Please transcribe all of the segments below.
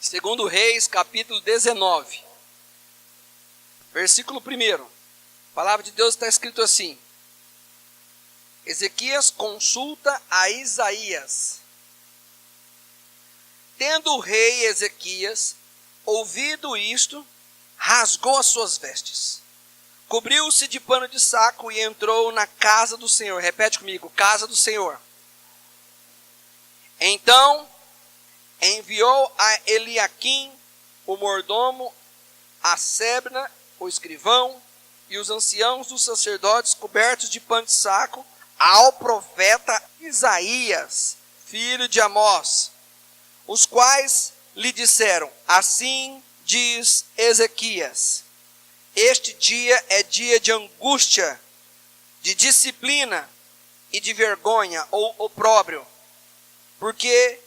Segundo Reis, capítulo 19, versículo 1. A palavra de Deus está escrito assim: Ezequias consulta a Isaías. Tendo o rei Ezequias ouvido isto, rasgou as suas vestes, cobriu-se de pano de saco e entrou na casa do Senhor. Repete comigo: casa do Senhor. Então enviou a Eliaquim, o mordomo, a Sebna, o escrivão, e os anciãos dos sacerdotes cobertos de pano de saco, ao profeta Isaías, filho de Amós, os quais lhe disseram: assim diz Ezequias, este dia é dia de angústia, de disciplina e de vergonha ou opróbrio, porque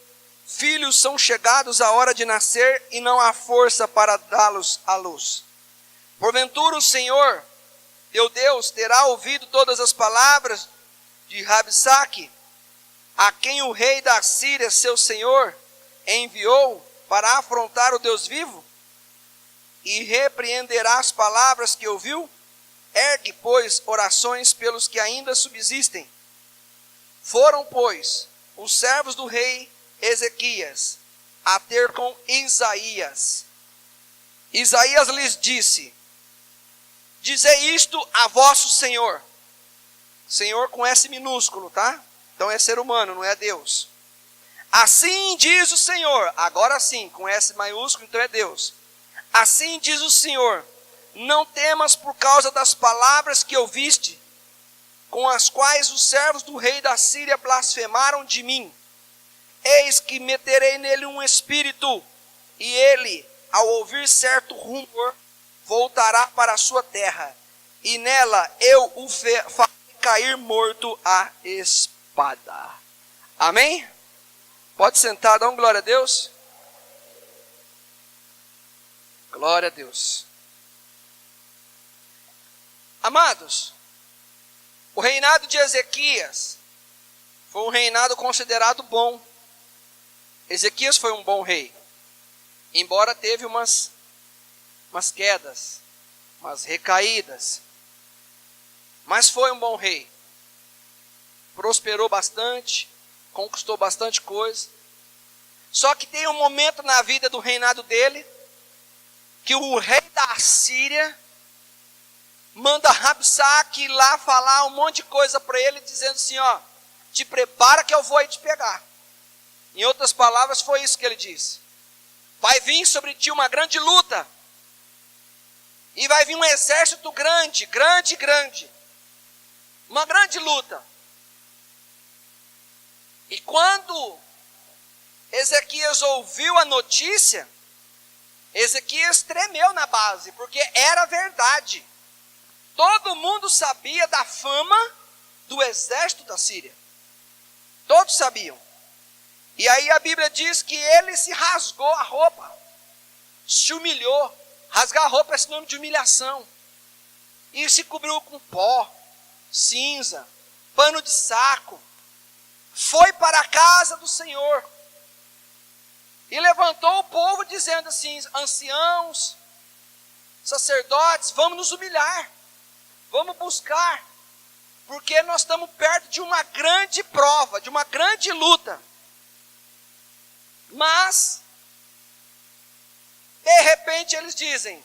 filhos são chegados à hora de nascer e não há força para dá-los à luz. Porventura o Senhor, teu Deus, terá ouvido todas as palavras de Rabsaque, a quem o rei da Síria, seu senhor, enviou para afrontar o Deus vivo? E repreenderá as palavras que ouviu? Ergue, pois, orações pelos que ainda subsistem. Foram, pois, os servos do rei Ezequias a ter com Isaías. Isaías lhes disse: dizei isto a vosso Senhor. Senhor com S minúsculo, tá? Então é ser humano, não é Deus. Assim diz o Senhor, agora sim, com S maiúsculo, então é Deus. Assim diz o Senhor: não temas por causa das palavras que ouviste, com as quais os servos do rei da Síria blasfemaram de mim. Eis que meterei nele um espírito, e ele, ao ouvir certo rumor, voltará para a sua terra, e nela eu o farei cair morto à espada. Amém? Pode sentar, dá um glória a Deus. Glória a Deus. Amados, o reinado de Ezequias foi um reinado considerado bom. Ezequias foi um bom rei, embora teve umas quedas, umas recaídas, mas foi um bom rei. Prosperou bastante, conquistou bastante coisa. Só que tem um momento na vida do reinado dele que o rei da Síria manda Rabsaque ir lá falar um monte de coisa para ele, dizendo assim: ó, te prepara que eu vou aí te pegar. Em outras palavras, foi isso que ele disse: vai vir sobre ti uma grande luta, e vai vir um exército grande, uma grande luta. E quando Ezequias ouviu a notícia, Ezequias tremeu na base, porque era verdade. Todo mundo sabia da fama do exército da Síria. Todos sabiam. E aí a Bíblia diz que ele se rasgou a roupa, se humilhou. Rasgar a roupa é sinônimo de humilhação. E se cobriu com pó, cinza, pano de saco. Foi para a casa do Senhor. E levantou o povo dizendo assim: anciãos, sacerdotes, vamos nos humilhar. Vamos buscar. Porque nós estamos perto de uma grande prova, de uma grande luta. Mas, de repente eles dizem: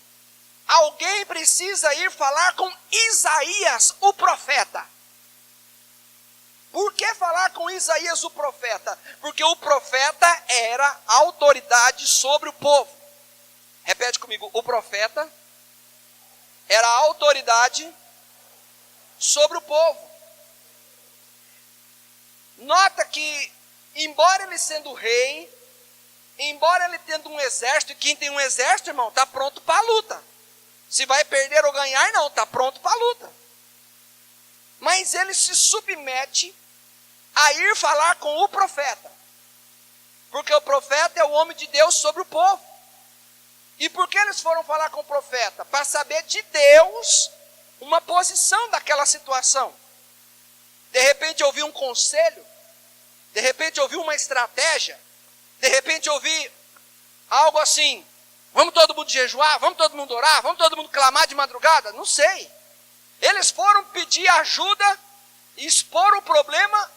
alguém precisa ir falar com Isaías, o profeta. Por que falar com Isaías, o profeta? Porque o profeta era a autoridade sobre o povo. Repete comigo: o profeta era a autoridade sobre o povo. Nota que, embora ele sendo rei, embora ele tendo um exército, e quem tem um exército, irmão, está pronto para a luta. Se vai perder ou ganhar, não, está pronto para a luta. Mas ele se submete a ir falar com o profeta. Porque o profeta é o homem de Deus sobre o povo. E por que eles foram falar com o profeta? Para saber de Deus uma posição daquela situação. De repente ouvir um conselho, de repente ouvir uma estratégia, de repente ouvir algo assim: vamos todo mundo jejuar, vamos todo mundo orar, vamos todo mundo clamar de madrugada? Não sei. Eles foram pedir ajuda e expor o problema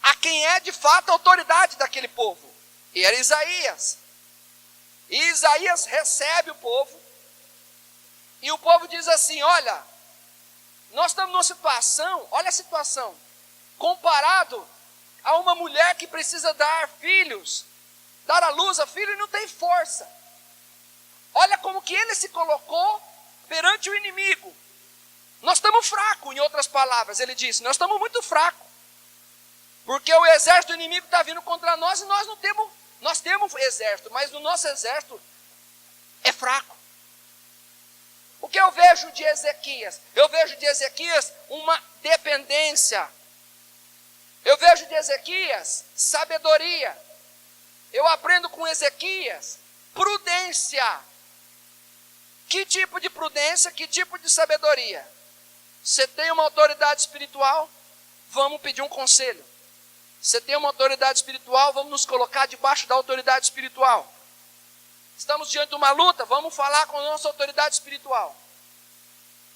a quem é de fato a autoridade daquele povo. E era Isaías. E Isaías recebe o povo. E o povo diz assim: olha, nós estamos numa situação, olha a situação, comparado a uma mulher que precisa dar filhos, dar à luz a filho e não tem força. Olha como que ele se colocou perante o inimigo. Nós estamos fracos, em outras palavras, ele disse, nós estamos muito fracos. Porque o exército do inimigo está vindo contra nós e nós temos exército, mas o nosso exército é fraco. O que eu vejo de Ezequias? Eu vejo de Ezequias uma dependência. Eu vejo de Ezequias sabedoria. Eu aprendo com Ezequias prudência. Que tipo de prudência? Que tipo de sabedoria? Você tem uma autoridade espiritual? Vamos pedir um conselho. Você tem uma autoridade espiritual? Vamos nos colocar debaixo da autoridade espiritual. Estamos diante de uma luta? Vamos falar com a nossa autoridade espiritual.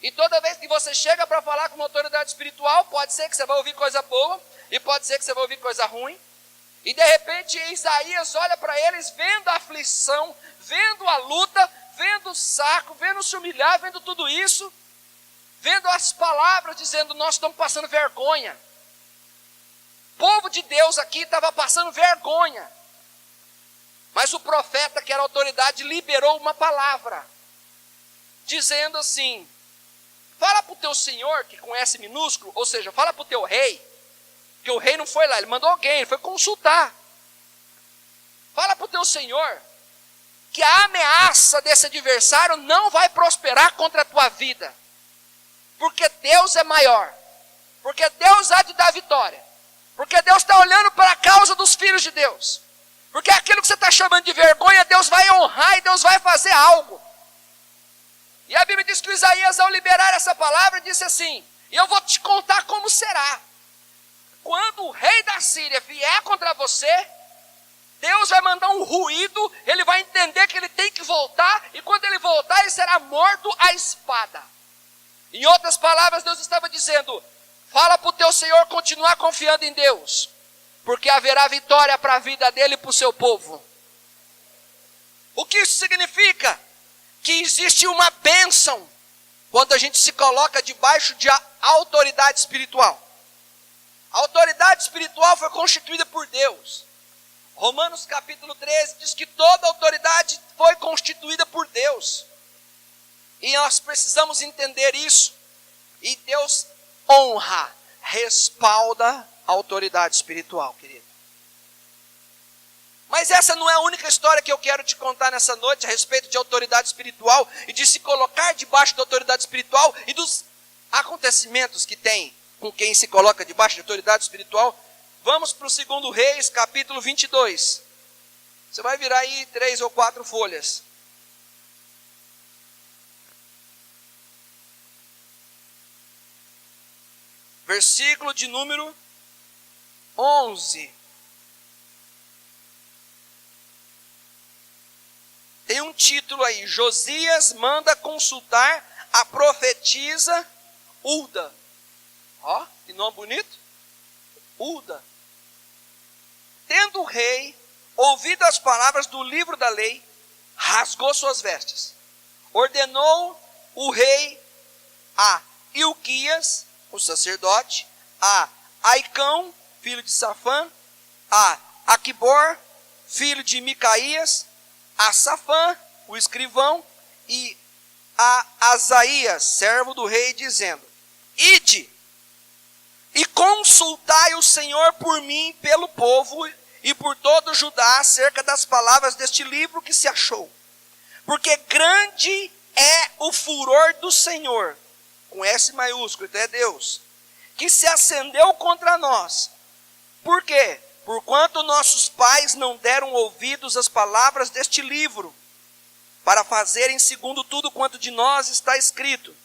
E toda vez que você chega para falar com uma autoridade espiritual, pode ser que você vai ouvir coisa boa, e pode ser que você vai ouvir coisa ruim. E de repente Isaías olha para eles, vendo a aflição, vendo a luta, vendo o saco, vendo se humilhar, vendo tudo isso, vendo as palavras dizendo: nós estamos passando vergonha. O povo de Deus aqui estava passando vergonha. Mas o profeta, que era autoridade, liberou uma palavra, dizendo assim: fala para o teu senhor, que com S minúsculo, ou seja, fala para o teu rei, que o rei não foi lá, ele mandou alguém, ele foi consultar. Fala para o teu senhor que a ameaça desse adversário não vai prosperar contra a tua vida, porque Deus é maior, porque Deus há de dar vitória, porque Deus está olhando para a causa dos filhos de Deus, porque aquilo que você está chamando de vergonha, Deus vai honrar e Deus vai fazer algo. E a Bíblia diz que Isaías, ao liberar essa palavra, disse assim: e eu vou te contar como será. Quando o rei da Síria vier contra você, Deus vai mandar um ruído, ele vai entender que ele tem que voltar, e quando ele voltar, ele será morto à espada. Em outras palavras, Deus estava dizendo: fala para o teu Senhor continuar confiando em Deus, porque haverá vitória para a vida dele e para o seu povo. O que isso significa? Que existe uma bênção quando a gente se coloca debaixo de autoridade espiritual. A autoridade espiritual foi constituída por Deus. Romanos capítulo 13 diz que toda autoridade foi constituída por Deus. E nós precisamos entender isso. E Deus honra, respalda a autoridade espiritual, querido. Mas essa não é a única história que eu quero te contar nessa noite a respeito de autoridade espiritual e de se colocar debaixo da autoridade espiritual e dos acontecimentos que tem com quem se coloca debaixo de autoridade espiritual. Vamos para o 2 Reis, capítulo 22. Você vai virar aí 3 ou 4 folhas. Versículo de número 11. Tem um título aí: Josias manda consultar a profetisa Hulda. Ó, que nome bonito. Hulda. Tendo o rei ouvido as palavras do livro da lei, rasgou suas vestes. Ordenou o rei a Ilquias, o sacerdote, a Aicão, filho de Safã, a Aquibor, filho de Micaías, a Safã, o escrivão, e a Asaías, servo do rei, dizendo: ide e consultai o Senhor por mim, pelo povo e por todo Judá, acerca das palavras deste livro que se achou. Porque grande é o furor do Senhor, com S maiúsculo, então é Deus, que se acendeu contra nós. Por quê? Porquanto nossos pais não deram ouvidos às palavras deste livro, para fazerem segundo tudo quanto de nós está escrito.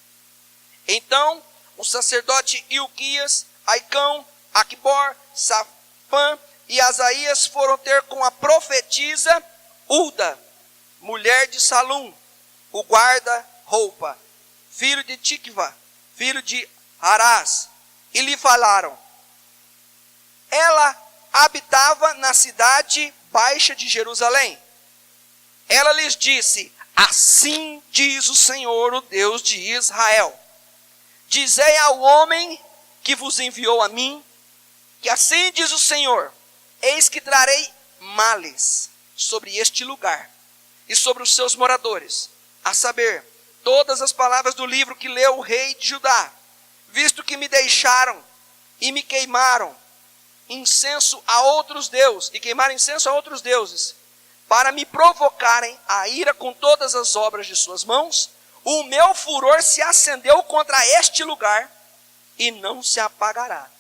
Então o sacerdote Ilquias, Aicão, Aquibor, Safã e Asaías foram ter com a profetisa Hulda, mulher de Salum, o guarda-roupa, filho de Tikva, filho de Harás, e lhe falaram. Ela habitava na cidade baixa de Jerusalém. Ela lhes disse: assim diz o Senhor, o Deus de Israel. Dizei ao homem que vos enviou a mim, que assim diz o Senhor: eis que trarei males sobre este lugar e sobre os seus moradores, a saber, todas as palavras do livro que leu o rei de Judá, visto que me deixaram e me queimaram incenso a outros deuses, e queimaram incenso a outros deuses, para me provocarem a ira com todas as obras de suas mãos, o meu furor se acendeu contra este lugar e não se apagará.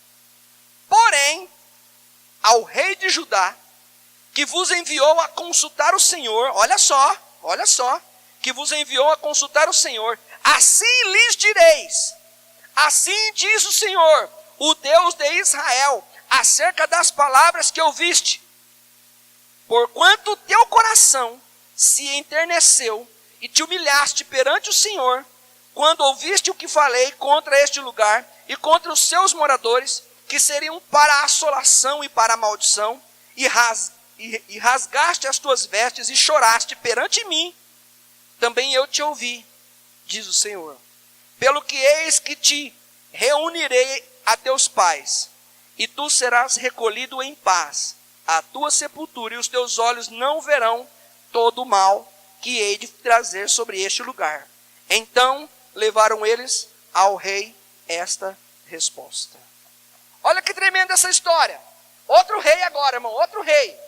Porém, ao rei de Judá, que vos enviou a consultar o Senhor, olha só, que vos enviou a consultar o Senhor, assim lhes direis, assim diz o Senhor, o Deus de Israel, acerca das palavras que ouviste. Porquanto o teu coração se enterneceu e te humilhaste perante o Senhor, quando ouviste o que falei contra este lugar e contra os seus moradores, que seriam para a assolação e para a maldição, e rasgaste as tuas vestes e choraste perante mim, também eu te ouvi, diz o Senhor. Pelo que eis que te reunirei a teus pais, e tu serás recolhido em paz à tua sepultura, e os teus olhos não verão todo o mal que hei de trazer sobre este lugar. Então levaram eles ao rei esta resposta. Olha que tremenda essa história. Outro rei agora, irmão, outro rei.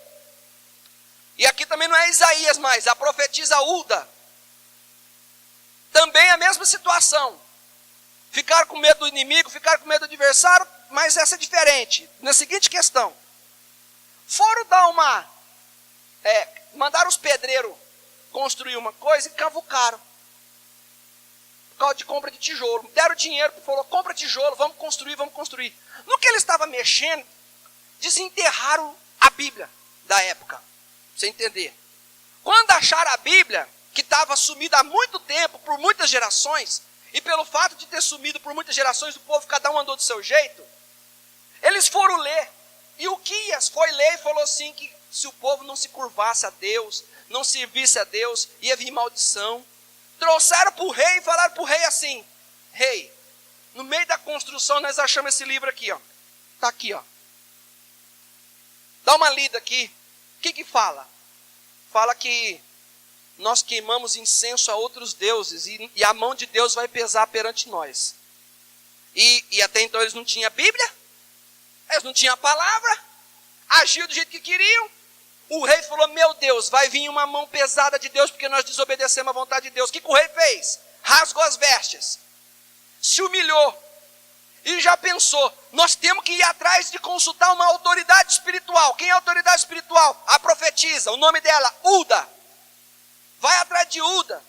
E aqui também não é Isaías mais, a profetisa Ulda. Também a mesma situação. Ficaram com medo do inimigo, ficaram com medo do adversário, mas essa é diferente. Na seguinte questão. Foram dar mandaram os pedreiros construir uma coisa e cavucaram. Por causa de compra de tijolo. Deram dinheiro, falou, compra tijolo, vamos construir. No que ele estava mexendo, desenterraram a Bíblia da época. Pra você entender. Quando acharam a Bíblia, que estava sumida há muito tempo, por muitas gerações, e pelo fato de ter sumido por muitas gerações, o povo, cada um andou do seu jeito, eles foram ler. E o Quias foi ler e falou assim, que se o povo não se curvasse a Deus, não servisse a Deus, ia vir maldição. Trouxeram para o rei e falaram para o rei assim, rei, no meio da construção nós achamos esse livro aqui, ó. Está aqui, ó. Dá uma lida aqui. O que fala? Fala que nós queimamos incenso a outros deuses e a mão de Deus vai pesar perante nós. E até então eles não tinham a Bíblia, eles não tinham a palavra, agiam do jeito que queriam. O rei falou, meu Deus, vai vir uma mão pesada de Deus porque nós desobedecemos a vontade de Deus. O que o rei fez? Rasgou as vestes, se humilhou e já pensou, nós temos que ir atrás de consultar uma autoridade espiritual. Quem é a autoridade espiritual? A profetisa, o nome dela, Ulda. Vai atrás de Ulda.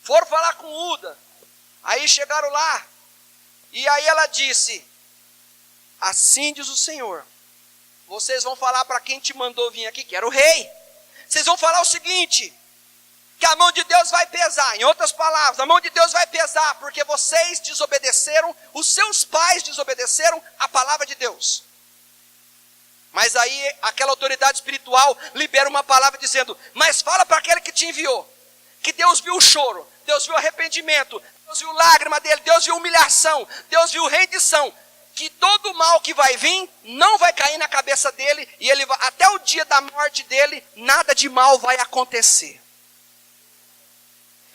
Foram falar com Ulda. Aí chegaram lá. E aí ela disse, assim diz o Senhor, vocês vão falar para quem te mandou vir aqui, que era o rei. Vocês vão falar o seguinte, que a mão de Deus vai pesar. Em outras palavras, a mão de Deus vai pesar, porque vocês desobedeceram, os seus pais desobedeceram a palavra de Deus. Mas aí aquela autoridade espiritual libera uma palavra dizendo, mas fala para aquele que te enviou, que Deus viu o choro, Deus viu o arrependimento, Deus viu lágrima dele, Deus viu humilhação, Deus viu rendição, que todo o mal que vai vir não vai cair na cabeça dele, e ele vai, até o dia da morte dele, nada de mal vai acontecer.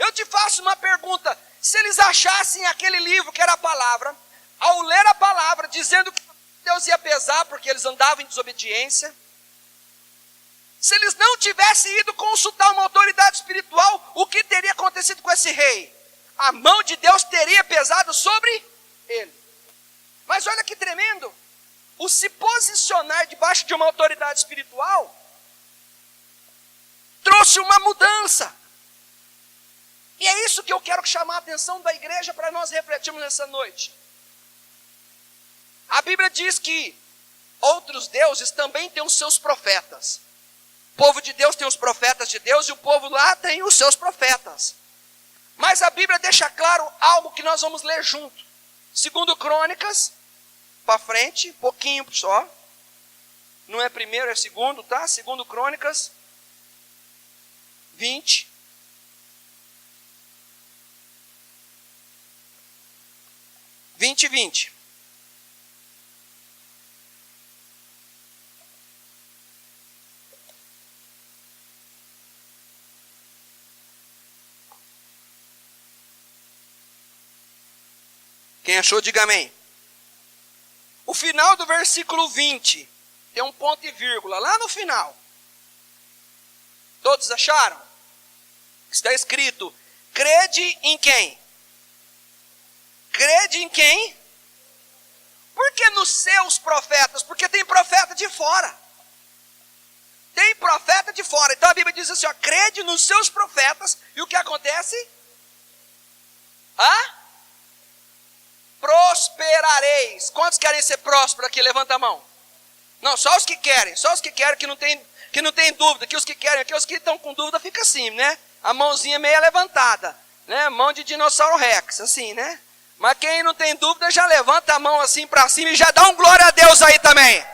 Eu te faço uma pergunta, se eles achassem aquele livro que era a palavra, ao ler a palavra, dizendo que Deus ia pesar, porque eles andavam em desobediência, se eles não tivessem ido consultar uma autoridade espiritual, o que teria acontecido com esse rei? A mão de Deus teria pesado sobre ele. Mas olha que tremendo, o se posicionar debaixo de uma autoridade espiritual trouxe uma mudança. E é isso que eu quero chamar a atenção da igreja para nós refletirmos nessa noite. A Bíblia diz que outros deuses também têm os seus profetas. povo de Deus tem os profetas de Deus e o povo lá tem os seus profetas. Mas a Bíblia deixa claro algo que nós vamos ler junto. Segundo Crônicas, para frente, pouquinho só. Não é primeiro, é segundo, tá? Segundo Crônicas 20. e 20. Quem achou, diga amém. O final do versículo 20 tem um ponto e vírgula lá no final. Todos acharam? Está escrito: crede em quem? Crede em quem? Por que nos seus profetas? Porque tem profeta de fora. Tem profeta de fora. Então a Bíblia diz assim, ó, crede nos seus profetas. E o que acontece? Prosperareis. Quantos querem ser prósperos aqui? Levanta a mão. Não, só os que querem. Só os que querem, que não tem dúvida. Que os que querem aqui, os que estão com dúvida, fica assim, né? A mãozinha meio levantada. Né? Mão de dinossauro rex, assim, né? Mas quem não tem dúvida, já levanta a mão assim para cima e já dá um glória a Deus aí também.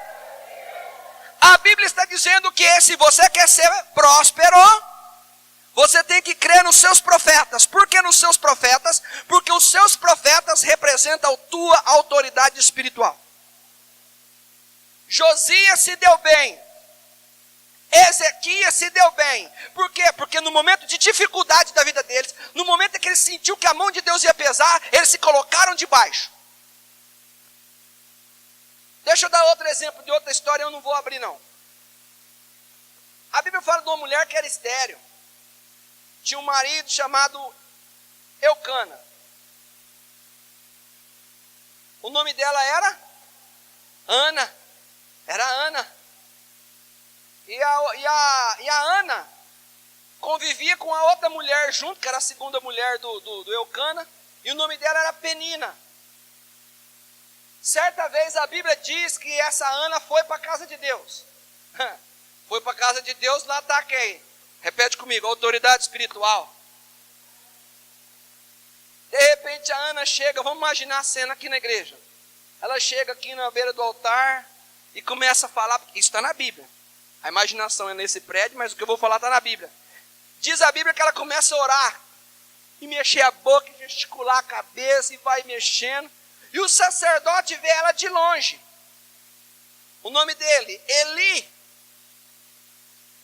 A Bíblia está dizendo que se você quer ser próspero, você tem que crer nos seus profetas. Por que nos seus profetas? Porque os seus profetas representam a tua autoridade espiritual. Josias se deu bem. Ezequias se deu bem. Por quê? Porque no momento de dificuldade da vida deles, no momento em que eles sentiram que a mão de Deus ia pesar, eles se colocaram debaixo. Deixa eu dar outro exemplo de outra história, eu não vou abrir não. A Bíblia fala de uma mulher que era estéril. Tinha um marido chamado Eucana. O nome dela era Ana. Era Ana. E a Ana convivia com a outra mulher junto, que era a segunda mulher do Eucana. E o nome dela era Penina. Certa vez a Bíblia diz que essa Ana foi para a casa de Deus. Foi para a casa de Deus, lá está quem? Repete comigo, autoridade espiritual. De repente a Ana chega, vamos imaginar a cena aqui na igreja. Ela chega aqui na beira do altar e começa a falar, isso está na Bíblia. A imaginação é nesse prédio, mas o que eu vou falar está na Bíblia. Diz a Bíblia que ela começa a orar, e mexer a boca, e gesticular a cabeça, e vai mexendo. E o sacerdote vê ela de longe. O nome dele, Eli.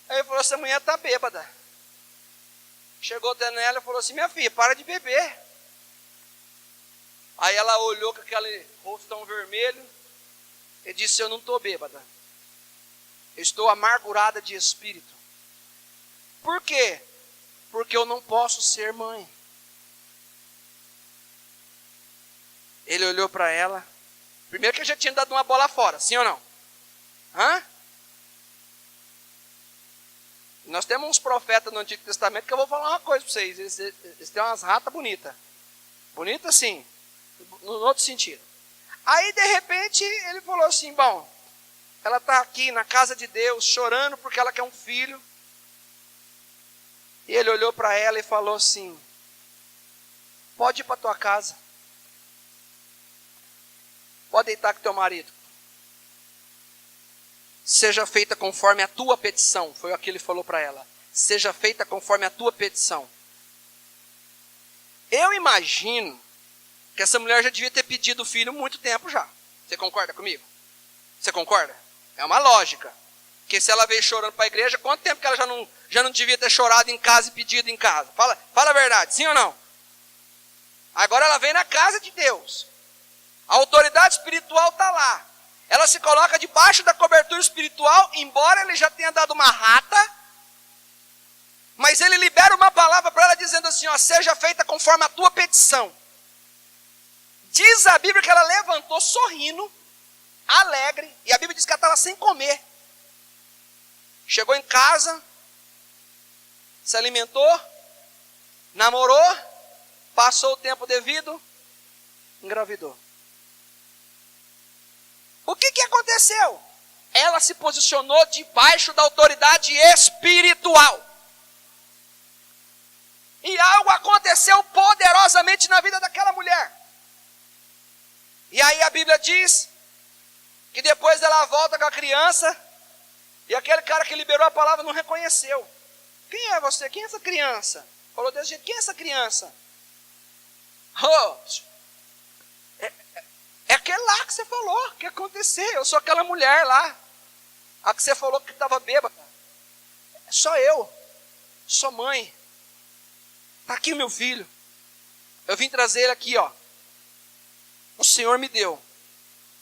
Aí ele falou, essa mulher está bêbada. Chegou até nela e falou assim, minha filha, para de beber. Aí ela olhou com aquele rostão vermelho e disse, eu não estou bêbada. Eu estou amargurada de espírito. Por quê? Porque eu não posso ser mãe. Ele olhou para ela. Primeiro que eu já tinha dado uma bola fora, sim ou não? Nós temos uns profetas no Antigo Testamento que eu vou falar uma coisa para vocês. Eles têm umas ratas bonitas. Bonitas sim, no outro sentido. Aí de repente ele falou assim, bom, ela está aqui na casa de Deus chorando porque ela quer um filho. E ele olhou para ela e falou assim, pode ir para tua casa. Pode deitar com teu marido. Seja feita conforme a tua petição. Foi o que ele falou para ela. Seja feita conforme a tua petição. Eu imagino que essa mulher já devia ter pedido o filho muito tempo já. Você concorda comigo? Você concorda? É uma lógica. Porque se ela veio chorando para a igreja, quanto tempo que ela já não devia ter chorado em casa e pedido em casa? Fala a verdade, sim ou não? Agora ela vem na casa de Deus. A autoridade espiritual está lá. Ela se coloca debaixo da cobertura espiritual, embora ele já tenha dado uma rata, mas ele libera uma palavra para ela dizendo assim, ó, seja feita conforme a tua petição. Diz a Bíblia que ela levantou sorrindo, alegre, e a Bíblia diz que ela estava sem comer. Chegou em casa, se alimentou, namorou, passou o tempo devido, engravidou. O que aconteceu? ela se posicionou debaixo da autoridade espiritual. E algo aconteceu poderosamente na vida daquela mulher. E aí a Bíblia diz que depois ela volta com a criança, e aquele cara que liberou a palavra não reconheceu. Quem é você? Quem é essa criança? Falou desse jeito, quem é essa criança? Oh, é aquele lá que você falou, o que aconteceu? Eu sou aquela mulher lá, a que você falou que estava bêbada. Só eu, sou mãe. Está aqui o meu filho. Eu vim trazer ele aqui, ó. O Senhor me deu.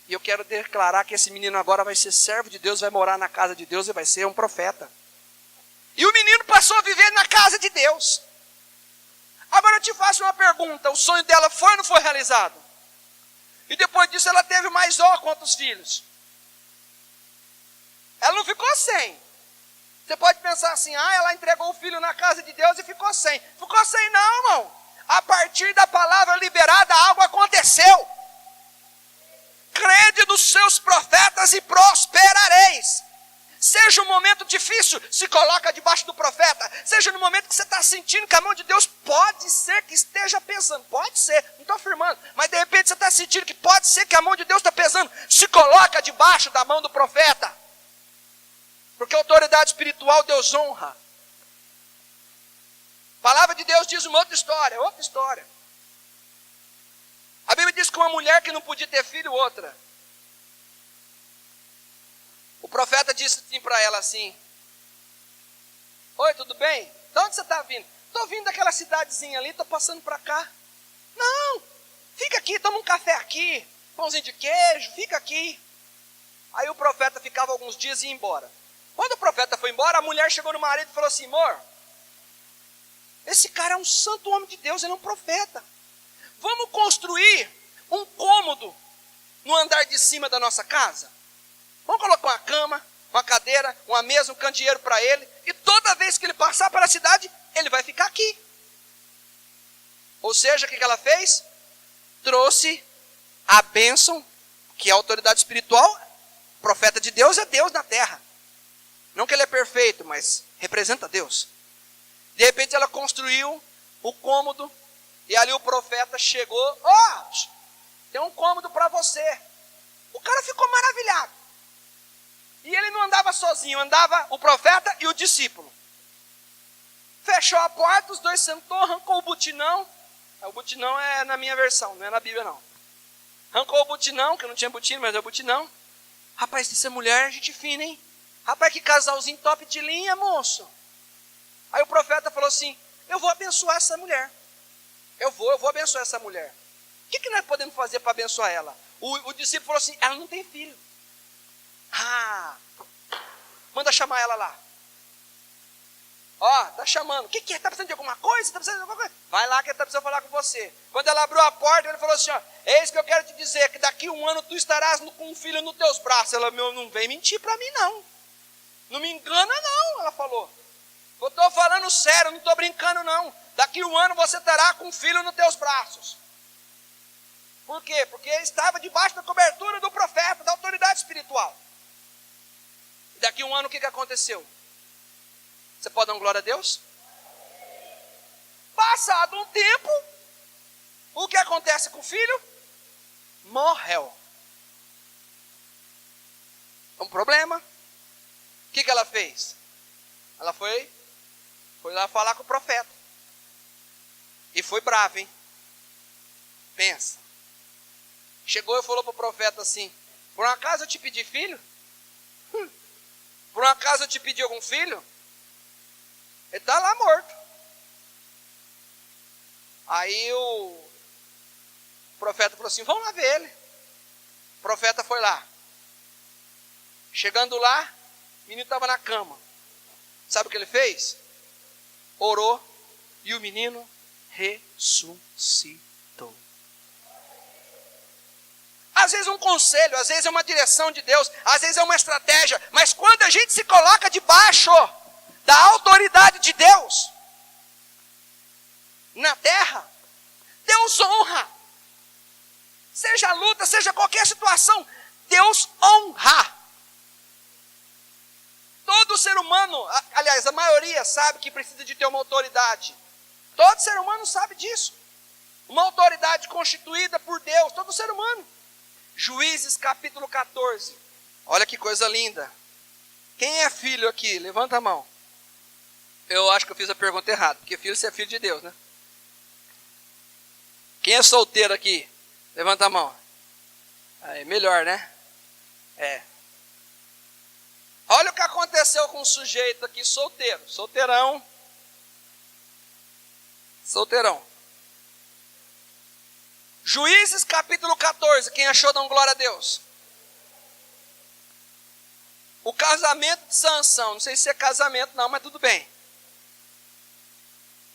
E eu quero declarar que esse menino agora vai ser servo de Deus, vai morar na casa de Deus e vai ser um profeta. E o menino passou a viver na casa de Deus. Agora eu te faço uma pergunta. O sonho dela foi ou não foi realizado? E depois disso ela teve mais quantos filhos? Ela não ficou sem. Você pode pensar assim, ela entregou o filho na casa de Deus e ficou sem. Ficou sem não, irmão. A partir da palavra liberada, algo aconteceu. Crede nos seus profetas e prosperareis. Seja um momento difícil, se coloca debaixo do profeta. Seja no momento que você está sentindo que a mão de Deus pode ser que esteja pesando. Pode ser, não estou afirmando. Mas de repente você está sentindo que pode ser que a mão de Deus está pesando. Se coloca debaixo da mão do profeta. Porque a autoridade espiritual Deus honra. A palavra de Deus diz uma outra história, outra história. A Bíblia diz que uma mulher que não podia ter filho, outra. O profeta disse assim para ela assim: oi, tudo bem? De onde você está vindo? Estou vindo daquela cidadezinha ali, estou passando para cá. Não, fica aqui, toma um café aqui, pãozinho de queijo, fica aqui. Aí o profeta ficava alguns dias e ia embora. Quando o profeta foi embora, a mulher chegou no marido e falou assim: amor, esse cara é um santo homem de Deus, ele é um profeta. Vamos construir um cômodo no andar de cima da nossa casa? Vamos colocar uma cama, uma cadeira, uma mesa, um candeeiro para ele. E toda vez que ele passar pela cidade, ele vai ficar aqui. Ou seja, o que ela fez? Trouxe a bênção, que é a autoridade espiritual. O profeta de Deus é Deus na terra. Não que ele é perfeito, mas representa Deus. De repente ela construiu o cômodo. E ali o profeta chegou. Tem um cômodo para você. O cara ficou maravilhado. E ele não andava sozinho, andava o profeta e o discípulo. Fechou a porta, os dois sentou, arrancou o botinão. O botinão é na minha versão, não é na Bíblia não. Arrancou o botinão, que não tinha botina, mas é o botinão. Rapaz, essa mulher é gente fina, hein? Rapaz, que casalzinho top de linha, moço. Aí o profeta falou assim: eu vou abençoar essa mulher. Eu vou abençoar essa mulher. O que nós podemos fazer para abençoar ela? O discípulo falou assim: ela não tem filho. Manda chamar ela lá. Tá chamando. O que é? Está precisando de alguma coisa? Tá precisando de alguma coisa? Vai lá que ele está precisando falar com você. Quando ela abriu a porta, ele falou assim: eis que eu quero te dizer que daqui 1 ano tu estarás com um filho nos teus braços. Ela: não vem mentir para mim não. Não me engana não, ela falou. Eu estou falando sério, não estou brincando não. Daqui 1 ano você estará com um filho nos teus braços. Por quê? Porque ele estava debaixo da cobertura do profeta, da autoridade espiritual. E daqui 1 ano o que aconteceu? Você pode dar uma glória a Deus? Passado um tempo, o que acontece com o filho? Morreu. Um problema. O que ela fez? Ela foi lá falar com o profeta. E foi brava, hein? Pensa. Chegou e falou para o profeta assim: por um acaso eu te pedi filho? Por um acaso eu te pedi algum filho? Ele está lá morto. Aí o profeta falou assim: vamos lá ver ele. O profeta foi lá. Chegando lá, o menino estava na cama. Sabe o que ele fez? Orou e o menino ressuscitou. Às vezes um conselho, às vezes é uma direção de Deus, às vezes é uma estratégia, mas quando a gente se coloca debaixo da autoridade de Deus na terra, Deus honra. Seja luta, seja qualquer situação, Deus honra. ser humano, aliás, a maioria sabe que precisa de ter uma autoridade. Todo ser humano sabe disso. Uma autoridade constituída por Deus, todo ser humano. Juízes capítulo 14. Olha que coisa linda. Quem é filho aqui? Levanta a mão. Eu acho que eu fiz a pergunta errada, porque filho, você é filho de Deus, né? Quem é solteiro aqui? Levanta a mão. Aí, melhor, né? É. Olha o que aconteceu com um sujeito aqui solteiro. Solteirão. Juízes capítulo 14. Quem achou, dá glória a Deus. O casamento de Sansão. Não sei se é casamento não, mas tudo bem.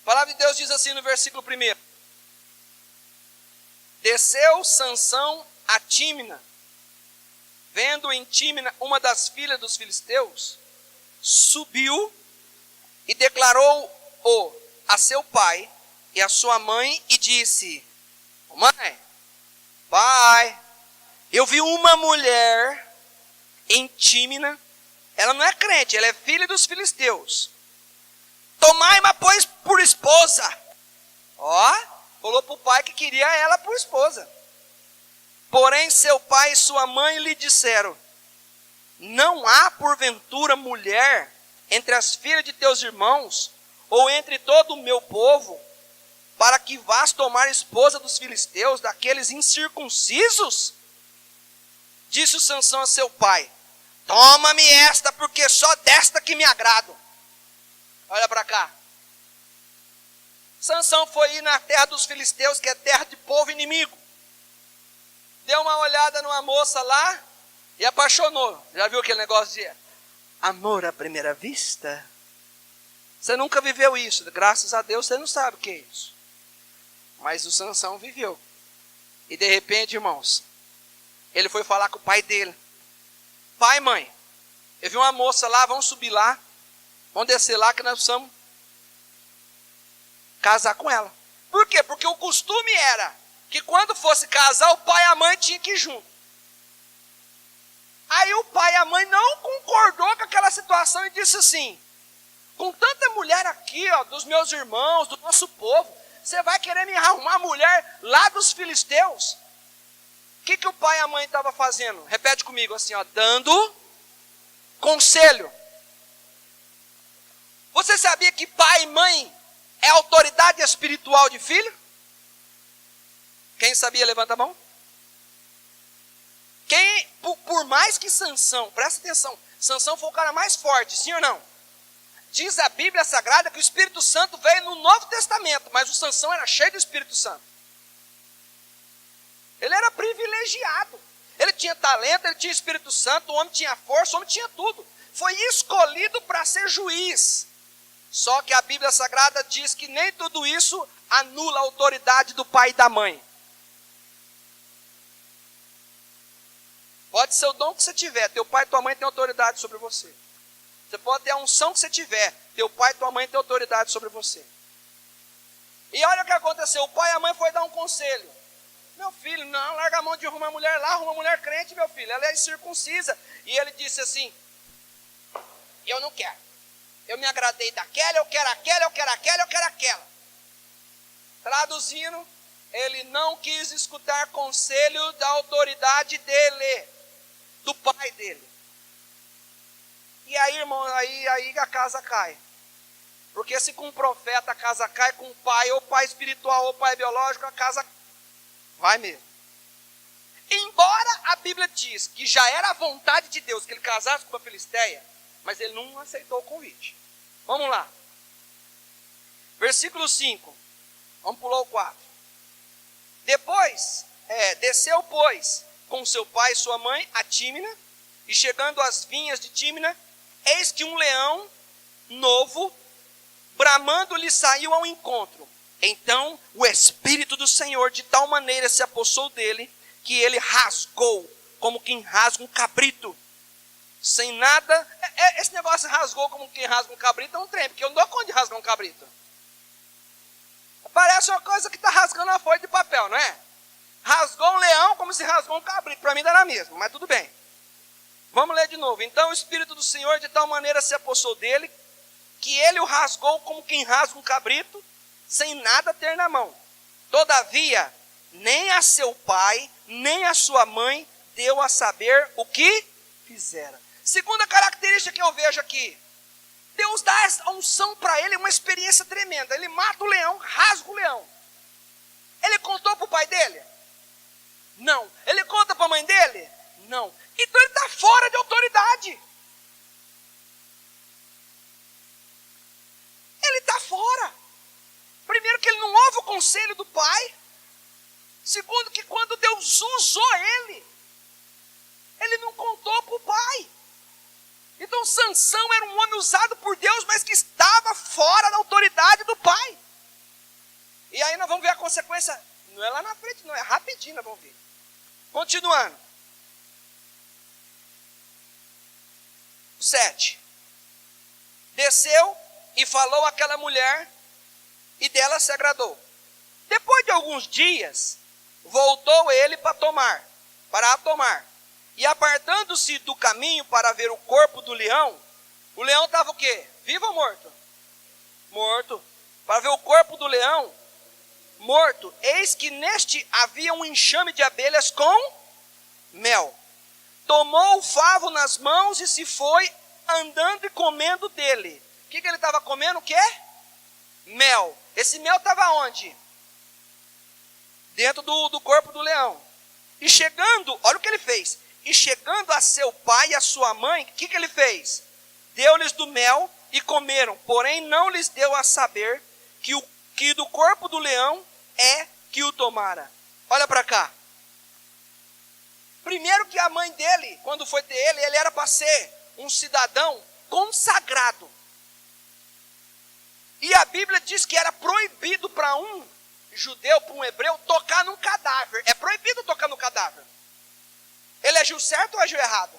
A palavra de Deus diz assim no versículo 1. Desceu Sansão a Tímina, vendo em Tímina uma das filhas dos filisteus, subiu e declarou-o a seu pai e a sua mãe e disse: mãe, pai, eu vi uma mulher em Tímina, ela não é crente, ela é filha dos filisteus. Tomai-ma, pois, por esposa. Falou para o pai que queria ela por esposa. Porém, seu pai e sua mãe lhe disseram: não há porventura mulher entre as filhas de teus irmãos, ou entre todo o meu povo, para que vás tomar esposa dos filisteus, daqueles incircuncisos? Disse o Sansão a seu pai: toma-me esta, porque só desta que me agrado. Olha para cá. Sansão foi ir na terra dos filisteus, que é terra de povo inimigo. Deu uma olhada numa moça lá e apaixonou. Já viu aquele negócio de amor à primeira vista? Você nunca viveu isso, graças a Deus você não sabe o que é isso. Mas o Sansão viveu. E de repente, irmãos, ele foi falar com o pai dele: pai, mãe, eu vi uma moça lá, vamos subir lá, vamos descer lá que nós precisamos casar com ela. Por quê? Porque o costume era que quando fosse casar, o pai e a mãe tinham que ir junto. Aí o pai e a mãe não concordou com aquela situação e disse assim: com tanta mulher aqui, dos meus irmãos, do nosso povo, você vai querer me arrumar mulher lá dos filisteus? O que o pai e a mãe estavam fazendo? Repete comigo assim, dando conselho. Você sabia que pai e mãe é autoridade espiritual de filho? Quem sabia, levanta a mão. Por mais que Sansão, presta atenção, Sansão foi o cara mais forte, sim ou não? Diz a Bíblia Sagrada que o Espírito Santo veio no Novo Testamento, mas o Sansão era cheio do Espírito Santo. Ele era privilegiado. Ele tinha talento, ele tinha Espírito Santo, o homem tinha força, o homem tinha tudo. Foi escolhido para ser juiz. Só que a Bíblia Sagrada diz que nem tudo isso anula a autoridade do pai e da mãe. Pode ser o dom que você tiver, teu pai e tua mãe têm autoridade sobre você. Você pode ter a unção que você tiver, teu pai e tua mãe têm autoridade sobre você. E olha o que aconteceu, o pai e a mãe foi dar um conselho. Meu filho, não, larga a mão de arrumar mulher lá, arruma mulher crente, meu filho, ela é incircuncisa. E ele disse assim: eu não quero. Eu me agradei daquela, eu quero aquela, eu quero aquela, eu quero aquela. Traduzindo, ele não quis escutar conselho da autoridade dele, do pai dele. E aí, irmão, aí a casa cai. Porque se com um profeta a casa cai, com um pai, ou pai espiritual, ou pai biológico, a casa vai mesmo. Embora a Bíblia diz que já era a vontade de Deus que ele casasse com a filisteia, mas ele não aceitou o convite. Vamos lá. Versículo 5. Vamos pular o 4. Depois, desceu, pois, com seu pai e sua mãe a Tímina, e chegando às vinhas de Tímina, eis que um leão novo, bramando, lhe saiu ao encontro. Então o Espírito do Senhor de tal maneira se apossou dele, que ele rasgou, como quem rasga um cabrito. Sem nada, esse negócio rasgou como quem rasga um cabrito é um trem, porque eu não dou conta de rasgar um cabrito. Parece uma coisa que está rasgando uma folha de papel, não é? Rasgou um leão como se rasgou um cabrito, para mim dá na mesma, mas tudo bem. Vamos ler de novo. Então o Espírito do Senhor de tal maneira se apossou dele, que ele o rasgou como quem rasga um cabrito, sem nada ter na mão. Todavia, nem a seu pai, nem a sua mãe deu a saber o que fizera. Segunda característica que eu vejo aqui. Deus dá a unção para ele, uma experiência tremenda. Ele mata o leão, rasga o leão. Ele contou para o pai dele? Não. Ele conta para a mãe dele? Não. Então ele está fora de autoridade. Ele está fora. Primeiro que ele não ouve o conselho do pai. Segundo que quando Deus usou ele, ele não contou para o pai. Então Sansão era um homem usado por Deus, mas que estava fora da autoridade do pai. E aí nós vamos ver a consequência. Não é lá na frente, não, é rapidinho nós vamos ver. Continuando. 7. Desceu e falou àquela mulher, e dela se agradou. Depois de alguns dias, voltou ele para a tomar. E apartando-se do caminho para ver o corpo do leão, o leão estava o quê? Vivo ou morto? Morto. Para ver o corpo do leão, morto. Eis que neste havia um enxame de abelhas com mel. Tomou o favo nas mãos e se foi andando e comendo dele. O que ele estava comendo? O quê? Mel. Esse mel estava onde? Dentro do corpo do leão. E chegando, olha o que ele fez. E chegando a seu pai e a sua mãe, o que ele fez? Deu-lhes do mel e comeram, porém não lhes deu a saber que do corpo do leão é que o tomara. Olha para cá. Primeiro que a mãe dele, quando foi ter ele era para ser um cidadão consagrado. E a Bíblia diz que era proibido para um judeu, para um hebreu, tocar num cadáver. É proibido tocar no cadáver. Ele agiu certo ou agiu errado?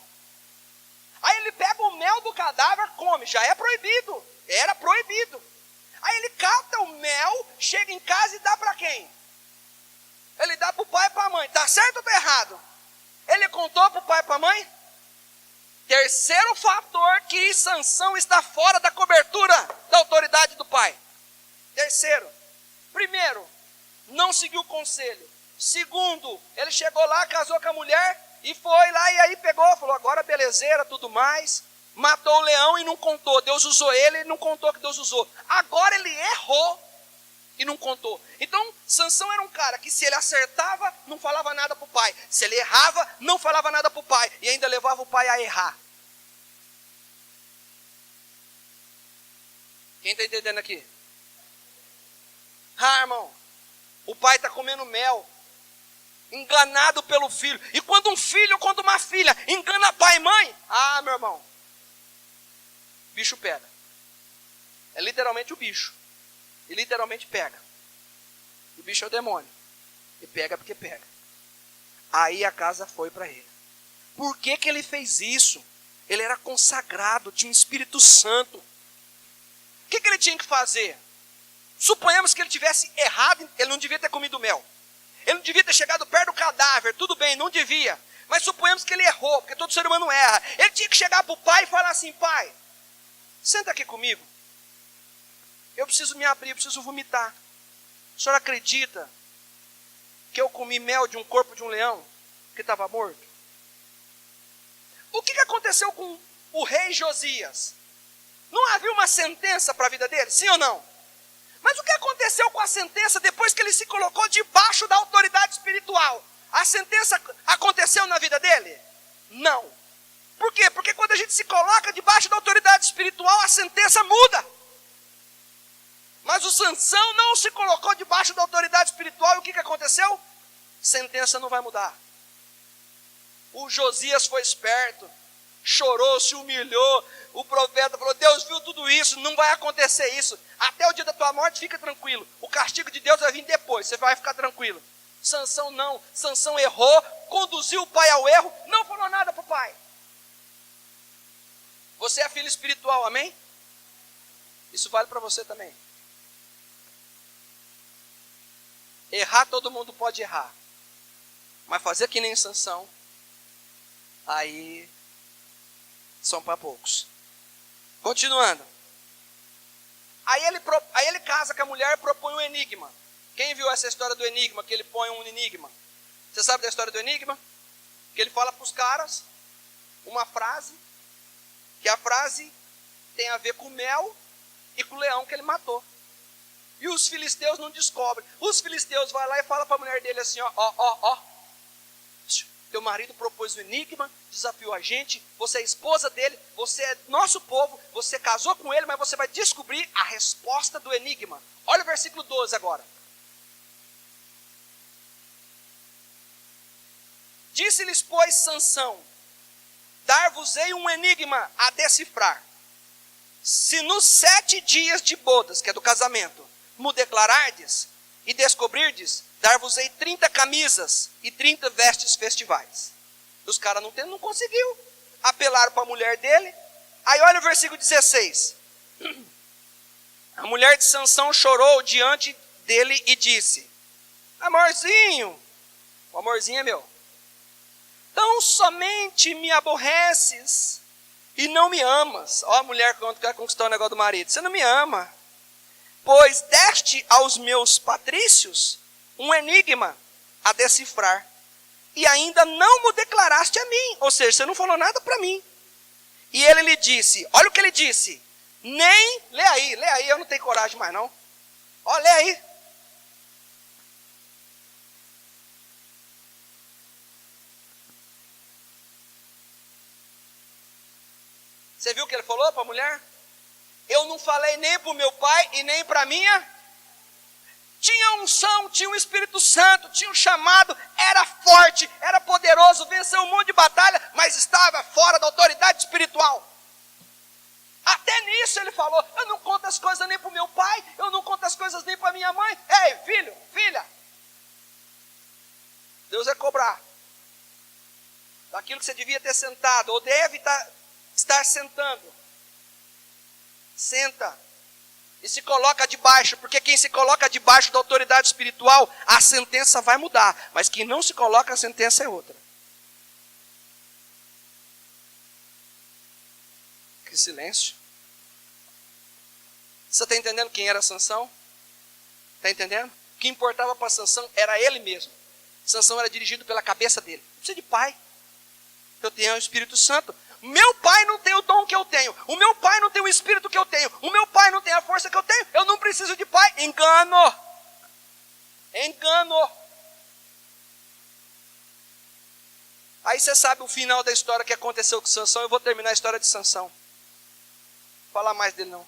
Aí ele pega o mel do cadáver, come, já é proibido. Era proibido. Aí ele cata o mel, chega em casa e dá para quem? Ele dá para o pai e para a mãe. Está certo ou está errado? Ele contou para o pai e para a mãe? Terceiro fator que Sansão está fora da cobertura da autoridade do pai. Terceiro. Primeiro, não seguiu o conselho. Segundo, ele chegou lá, casou com a mulher e foi lá e aí pegou, falou, agora belezeira, tudo mais. Matou o leão e não contou. Deus usou ele e não contou que Deus usou. Agora ele errou e não contou. Então, Sansão era um cara que se ele acertava, não falava nada para o pai. Se ele errava, não falava nada para o pai. E ainda levava o pai a errar. Quem está entendendo aqui? Ah, irmão, o pai está comendo mel. Enganado pelo filho. E quando um filho, quando uma filha engana pai e mãe, ah, meu irmão, bicho pega. É literalmente o bicho. E literalmente pega. O bicho é o demônio. E pega porque pega. Aí a casa foi para ele. Por que ele fez isso? Ele era consagrado, tinha um Espírito Santo. O que ele tinha que fazer? Suponhamos que ele tivesse errado, ele não devia ter comido mel. Ele não devia ter chegado perto do cadáver, tudo bem, não devia. Mas suponhamos que ele errou, porque todo ser humano erra. Ele tinha que chegar para o pai e falar assim, pai, senta aqui comigo. Eu preciso me abrir, eu preciso vomitar. O senhor acredita que eu comi mel de um corpo de um leão que estava morto? O que aconteceu com o rei Josias? Não havia uma sentença para a vida dele, sim ou não? Mas o que aconteceu com a sentença depois que ele se colocou debaixo da autoridade espiritual? A sentença aconteceu na vida dele? Não. Por quê? Porque quando a gente se coloca debaixo da autoridade espiritual, a sentença muda. Mas o Sansão não se colocou debaixo da autoridade espiritual e o que aconteceu? Sentença não vai mudar. O Josias foi esperto, chorou, se humilhou. O profeta falou, Deus viu tudo isso, não vai acontecer isso. Até o dia da tua morte, fica tranquilo. O castigo de Deus vai vir depois, você vai ficar tranquilo. Sansão não, Sansão errou, conduziu o pai ao erro, não falou nada para o pai. Você é filho espiritual, amém? Isso vale para você também. Errar todo mundo pode errar. Mas fazer que nem Sansão, aí são para poucos. Continuando. Aí ele casa com a mulher e propõe um enigma. Quem viu essa história do enigma, que ele põe um enigma? Você sabe da história do enigma? Que ele fala para os caras uma frase, que a frase tem a ver com o mel e com o leão que ele matou. E os filisteus não descobrem. Os filisteus vão lá e falam para a mulher dele assim, ó. Teu marido propôs o enigma, desafiou a gente, você é esposa dele, você é nosso povo, você casou com ele, mas você vai descobrir a resposta do enigma. Olha o versículo 12 agora. Disse-lhes, pois, Sansão, dar-vos-ei um enigma a decifrar. Se nos 7 dias de bodas, que é do casamento, me declarardes e descobrirdes, dar-vos-ei 30 camisas e 30 vestes festivais. Os caras não conseguiu. Apelaram para a mulher dele. Aí olha o versículo 16. A mulher de Sansão chorou diante dele e disse, amorzinho, o amorzinho é meu, tão somente me aborreces e não me amas. Ó a mulher quando quer conquistar o negócio do marido. Você não me ama. Pois deste aos meus patrícios um enigma a decifrar, e ainda não me declaraste a mim, ou seja, você não falou nada para mim. E ele lhe disse, olha o que ele disse, lê aí, eu não tenho coragem mais não. Ó, lê aí. Você viu o que ele falou para a mulher? Eu não falei nem para o meu pai e nem para a minha. Tinha unção, tinha um Espírito Santo, tinha um chamado, era forte, era poderoso, venceu um monte de batalha, mas estava fora da autoridade espiritual. Até nisso ele falou, eu não conto as coisas nem para o meu pai, eu não conto as coisas nem para minha mãe. Ei, filho, filha, Deus vai cobrar daquilo que você devia ter sentado, ou deve estar sentando. Senta e se coloca debaixo, porque quem se coloca debaixo da autoridade espiritual, a sentença vai mudar, mas quem não se coloca, a sentença é outra. Que silêncio. Você está entendendo quem era Sansão? Está entendendo? O que importava para Sansão era ele mesmo. Sansão era dirigido pela cabeça dele. Não precisa de pai. Eu tenho o Espírito Santo. Meu pai não tem o dom que eu tenho. O meu pai não tem o espírito que eu tenho. O meu pai não tem a força que eu tenho. Eu não preciso de pai. Engano. Engano. Aí você sabe o final da história que aconteceu com Sansão. Eu vou terminar a história de Sansão. Não vou falar mais dele não.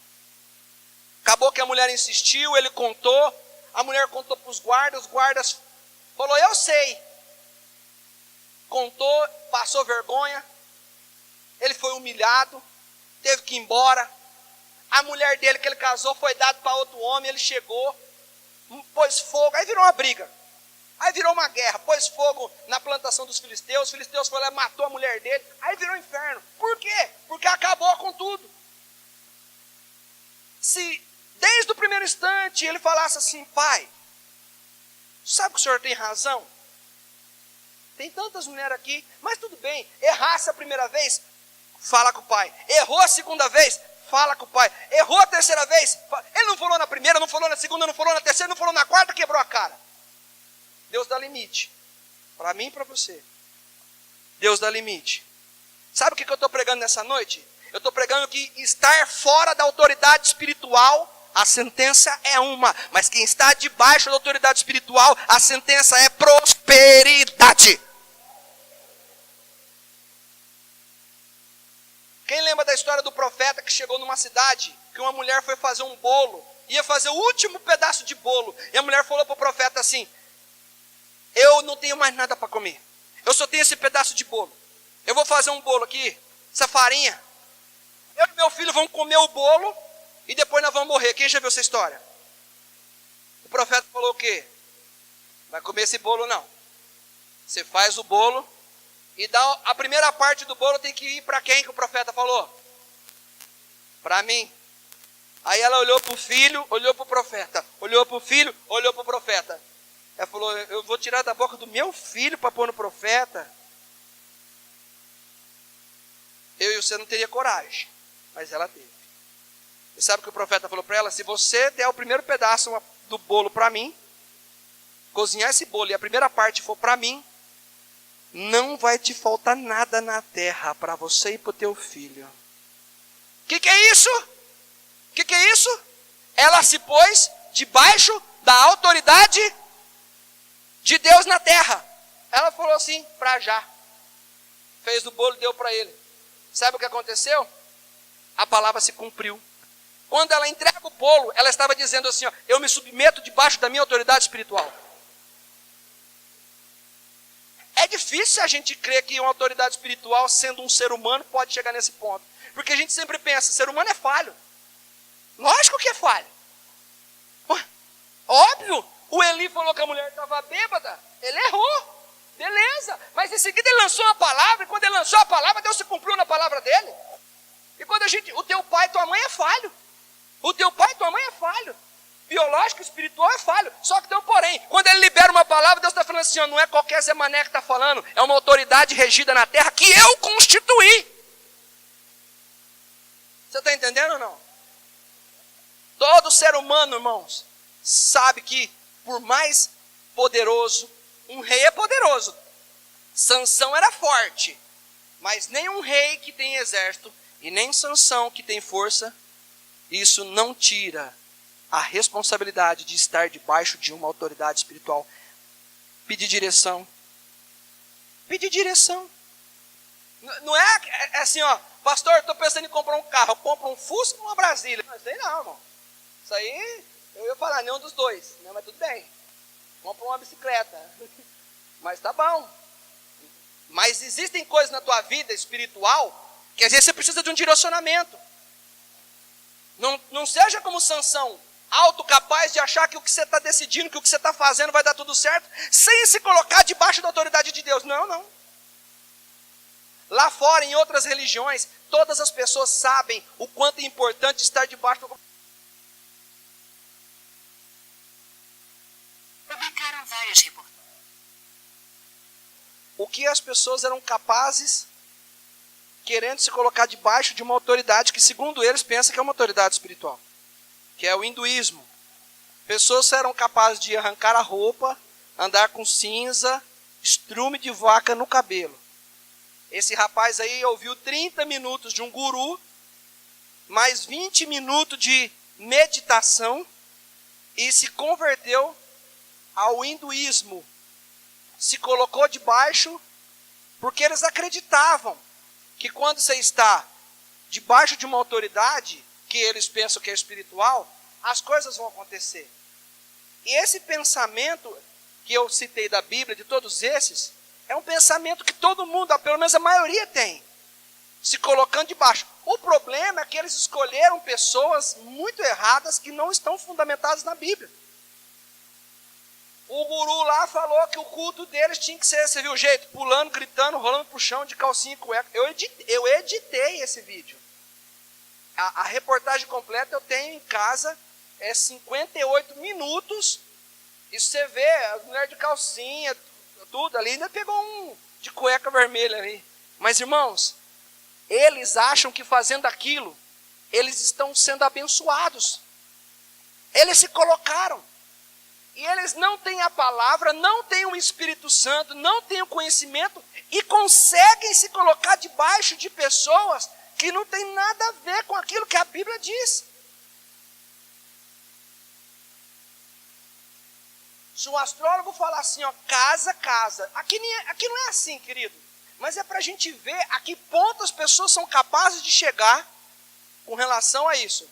Acabou que a mulher insistiu, ele contou. A mulher contou para os guardas falou, eu sei. Contou, passou vergonha. Ele foi humilhado, teve que ir embora. A mulher dele que ele casou foi dado para outro homem, ele chegou, pôs fogo, aí virou uma briga. Aí virou uma guerra, pôs fogo na plantação dos filisteus, os filisteus foram lá e matou a mulher dele, aí virou inferno. Por quê? Porque acabou com tudo. Se desde o primeiro instante ele falasse assim, pai, sabe que o senhor tem razão? Tem tantas mulheres aqui, mas tudo bem, errasse a primeira vez, fala com o pai. Errou a segunda vez, fala com o pai. Errou a terceira vez, ele não falou na primeira, não falou na segunda, não falou na terceira, não falou na quarta, quebrou a cara. Deus dá limite. Para mim e para você. Deus dá limite. Sabe o que eu estou pregando nessa noite? Eu estou pregando que estar fora da autoridade espiritual, a sentença é uma. Mas quem está debaixo da autoridade espiritual, a sentença é prosperidade. Quem lembra da história do profeta que chegou numa cidade, que uma mulher foi fazer um bolo, ia fazer o último pedaço de bolo, e a mulher falou para o profeta assim, eu não tenho mais nada para comer, eu só tenho esse pedaço de bolo, eu vou fazer um bolo aqui, essa farinha, eu e meu filho vamos comer o bolo, e depois nós vamos morrer. Quem já viu essa história? O profeta falou o quê? Vai comer esse bolo não, você faz o bolo, e dá a primeira parte do bolo tem que ir para quem que o profeta falou? Para mim. Aí ela olhou para o filho, olhou para o profeta. Olhou para o filho, olhou para o profeta. Ela falou, eu vou tirar da boca do meu filho para pôr no profeta. Eu e você não teria coragem, mas ela teve. E sabe o que o profeta falou para ela? Se você der o primeiro pedaço do bolo para mim, cozinhar esse bolo e a primeira parte for para mim, não vai te faltar nada na terra para você e para o teu filho. O que é isso? O que é isso? Ela se pôs debaixo da autoridade de Deus na terra. Ela falou assim, para já. Fez o bolo e deu para ele. Sabe o que aconteceu? A palavra se cumpriu. Quando ela entrega o bolo, ela estava dizendo assim, ó, eu me submeto debaixo da minha autoridade espiritual. É difícil a gente crer que uma autoridade espiritual, sendo um ser humano, pode chegar nesse ponto. Porque a gente sempre pensa, ser humano é falho. Lógico que é falho. Óbvio, o Eli falou que a mulher estava bêbada, ele errou. Beleza, mas em seguida ele lançou uma palavra, e quando ele lançou a palavra, Deus se cumpriu na palavra dele. E quando o teu pai e tua mãe é falho. O teu pai e tua mãe é falho. Biológico, espiritual é falho. Só que tem um porém. Quando ele libera uma palavra, Deus está falando assim, ó, não é qualquer Zé Mané que está falando, é uma autoridade regida na terra que eu constituí. Você está entendendo ou não? Todo ser humano, irmãos, sabe que por mais poderoso, um rei é poderoso. Sansão era forte, mas nem um rei que tem exército e nem Sansão que tem força, isso não tira a responsabilidade de estar debaixo de uma autoridade espiritual. Pedir direção. Pedir direção. Não é assim, ó, pastor, estou pensando em comprar um carro, eu compro um Fusca ou uma Brasília? Não sei não, irmão. Isso aí, eu ia falar, nenhum dos dois, né? Mas tudo bem. Compra uma bicicleta. Mas tá bom. Mas existem coisas na tua vida espiritual que às vezes você precisa de um direcionamento. Não seja como Sansão, autocapaz de achar que o que você está decidindo, que o que você está fazendo vai dar tudo certo, sem se colocar debaixo da autoridade de Deus. Não. Lá fora, em outras religiões, todas as pessoas sabem o quanto é importante estar debaixo do... Publicaram várias reportagens. O que as pessoas eram capazes, querendo se colocar debaixo de uma autoridade que, segundo eles, pensam que é uma autoridade espiritual, que é o hinduísmo. Pessoas eram capazes de arrancar a roupa, andar com cinza, estrume de vaca no cabelo. Esse rapaz aí ouviu 30 minutos de um guru, mais 20 minutos de meditação e se converteu ao hinduísmo. Se colocou debaixo porque eles acreditavam que quando você está debaixo de uma autoridade, que eles pensam que é espiritual, as coisas vão acontecer. E esse pensamento que eu citei da Bíblia, de todos esses, é um pensamento que todo mundo, pelo menos a maioria tem, se colocando debaixo. O problema é que eles escolheram pessoas muito erradas que não estão fundamentadas na Bíblia. O guru lá falou que o culto deles tinha que ser, você viu o jeito? Pulando, gritando, rolando pro chão de calcinha e cueca. Eu editei esse vídeo. A reportagem completa eu tenho em casa, é 58 minutos. E você vê as mulheres de calcinha, tudo ali, ainda pegou um de cueca vermelha ali. Mas irmãos, eles acham que fazendo aquilo, eles estão sendo abençoados. Eles se colocaram. E eles não têm a palavra, não têm o Espírito Santo, não têm o conhecimento e conseguem se colocar debaixo de pessoas que não tem nada a ver com aquilo que a Bíblia diz. Se um astrólogo falar assim, ó, casa, aqui não é assim, querido, mas é para a gente ver a que ponto as pessoas são capazes de chegar com relação a isso.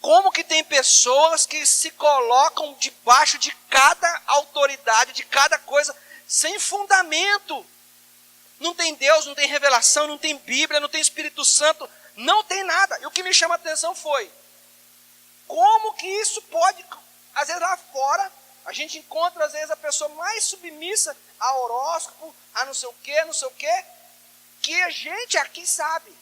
Como que tem pessoas que se colocam debaixo de cada autoridade, de cada coisa, sem fundamento. Não tem Deus, não tem revelação, não tem Bíblia, não tem Espírito Santo, não tem nada. E o que me chama a atenção foi, como que isso pode, às vezes lá fora, a gente encontra às vezes a pessoa mais submissa a horóscopo, a não sei o quê, que a gente aqui sabe.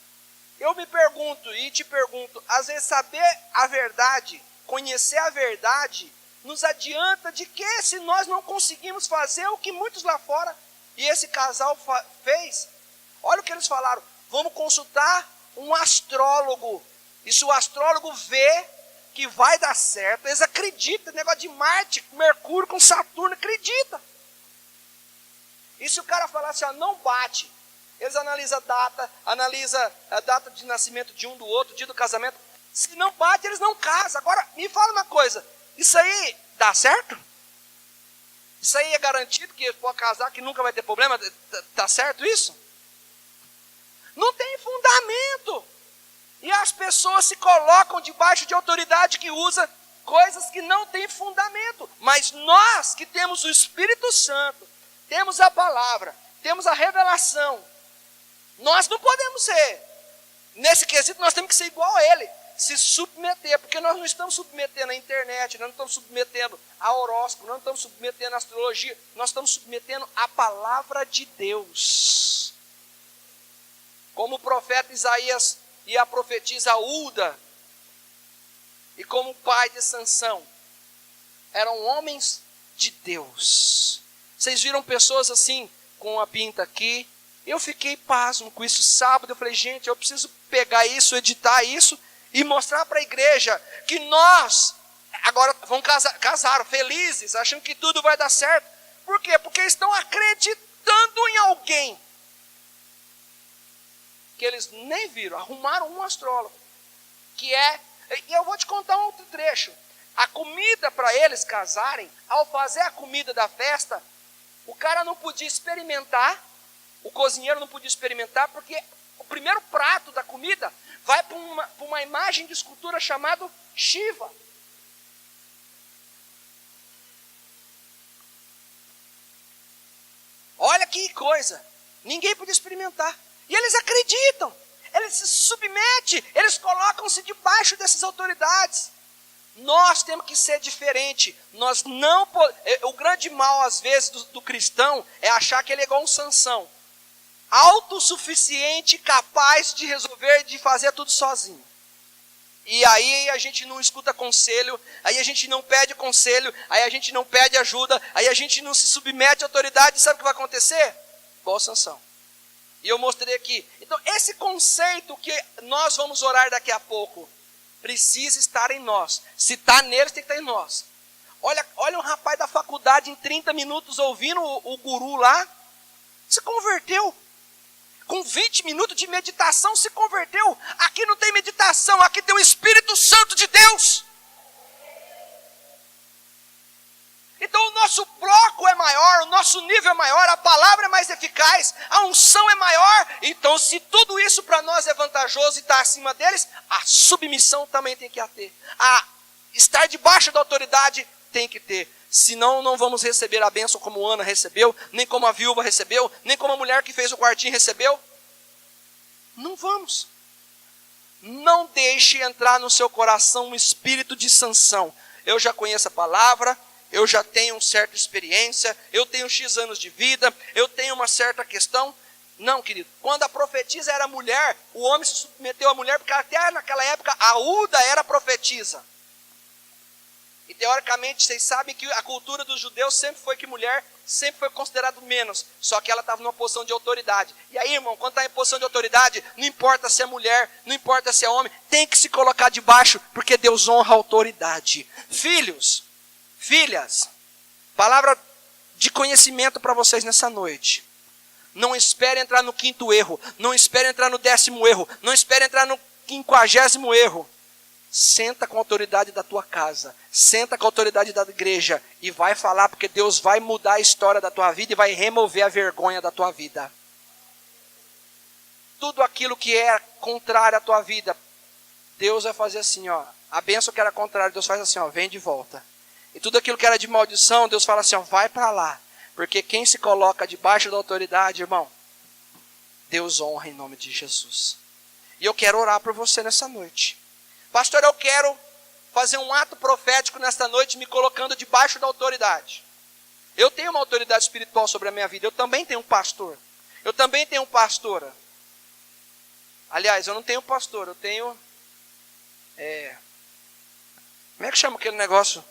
Eu me pergunto e te pergunto, às vezes saber a verdade, conhecer a verdade, nos adianta de que se nós não conseguimos fazer o que muitos lá fora, e esse casal fez? Olha o que eles falaram, vamos consultar um astrólogo. E se o astrólogo vê que vai dar certo, eles acreditam, negócio de Marte, Mercúrio com Saturno, acredita. E se o cara falar assim, ó, não bate, eles analisam a data de nascimento de um do outro, dia do casamento. Se não bate, eles não casam. Agora, me fala uma coisa, isso aí dá certo? Isso aí é garantido que pode casar, que nunca vai ter problema? Tá certo isso? Não tem fundamento. E as pessoas se colocam debaixo de autoridade que usa coisas que não têm fundamento. Mas nós que temos o Espírito Santo, temos a palavra, temos a revelação, nós não podemos ser. Nesse quesito nós temos que ser igual a ele. Se submeter, porque nós não estamos submetendo a internet, nós não estamos submetendo a horóscopo, nós não estamos submetendo a astrologia, nós estamos submetendo a palavra de Deus. Como o profeta Isaías e a profetisa Ulda, e como o pai de Sansão, eram homens de Deus. Vocês viram pessoas assim, com a pinta aqui, eu fiquei pasmo com isso. Sábado eu falei, gente, eu preciso pegar isso, editar isso, e mostrar para a igreja que nós, agora vão casaram felizes, achando que tudo vai dar certo. Por quê? Porque estão acreditando em alguém que eles nem viram, arrumaram um astrólogo, e eu vou te contar um outro trecho. A comida para eles casarem, ao fazer a comida da festa, o cara não podia experimentar, o cozinheiro não podia experimentar, porque o primeiro prato da comida vai para uma imagem de escultura chamada Shiva. Olha que coisa, ninguém podia experimentar. E eles acreditam, eles se submetem, eles colocam-se debaixo dessas autoridades. Nós temos que ser diferente. Nós não o grande mal às vezes do cristão é achar que ele é igual um Sansão, autossuficiente, capaz de resolver, de fazer tudo sozinho. E aí a gente não escuta conselho, aí a gente não pede conselho, aí a gente não pede ajuda, aí a gente não se submete à autoridade. Sabe o que vai acontecer? Igual Sansão. E eu mostrei aqui. Então esse conceito que nós vamos orar daqui a pouco, precisa estar em nós. Se está neles, tem que estar em nós. Olha um rapaz da faculdade em 30 minutos ouvindo o guru lá, se converteu. Com 20 minutos de meditação se converteu. Aqui não tem meditação, aqui tem o Espírito Santo de Deus. Então o nosso bloco é maior, o nosso nível é maior, a palavra é mais eficaz, a unção é maior. Então se tudo isso para nós é vantajoso e está acima deles, a submissão também tem que ter. A estar debaixo da autoridade tem que ter. Senão não vamos receber a bênção como Ana recebeu, nem como a viúva recebeu, nem como a mulher que fez o quartinho recebeu. Não vamos. Não deixe entrar no seu coração um espírito de Sansão. Eu já conheço a palavra, eu já tenho uma certa experiência, eu tenho X anos de vida, eu tenho uma certa questão. Não, querido. Quando a profetisa era mulher, o homem se submeteu à mulher, porque até naquela época a Ulda era profetisa. E teoricamente, vocês sabem que a cultura dos judeus sempre foi que mulher sempre foi considerado menos. Só que ela estava numa posição de autoridade. E aí, irmão, quando está em posição de autoridade, não importa se é mulher, não importa se é homem, tem que se colocar debaixo, porque Deus honra a autoridade. Filhos, filhas, palavra de conhecimento para vocês nessa noite. Não espere entrar no 5º erro, não espere entrar no 10º erro, não espere entrar no 50º erro. Senta com a autoridade da tua casa, senta com a autoridade da igreja e vai falar, porque Deus vai mudar a história da tua vida e vai remover a vergonha da tua vida. Tudo aquilo que é contrário à tua vida, Deus vai fazer assim, ó. A bênção que era contrária, Deus faz assim, ó, vem de volta. E tudo aquilo que era de maldição, Deus fala assim, ó, vai para lá. Porque quem se coloca debaixo da autoridade, irmão, Deus honra em nome de Jesus. E eu quero orar por você nessa noite. Pastor, eu quero fazer um ato profético nesta noite, me colocando debaixo da autoridade. Eu tenho uma autoridade espiritual sobre a minha vida. Eu também tenho um pastor. Eu também tenho pastora. Aliás, eu não tenho pastor, eu tenho... Como é que chama aquele negócio?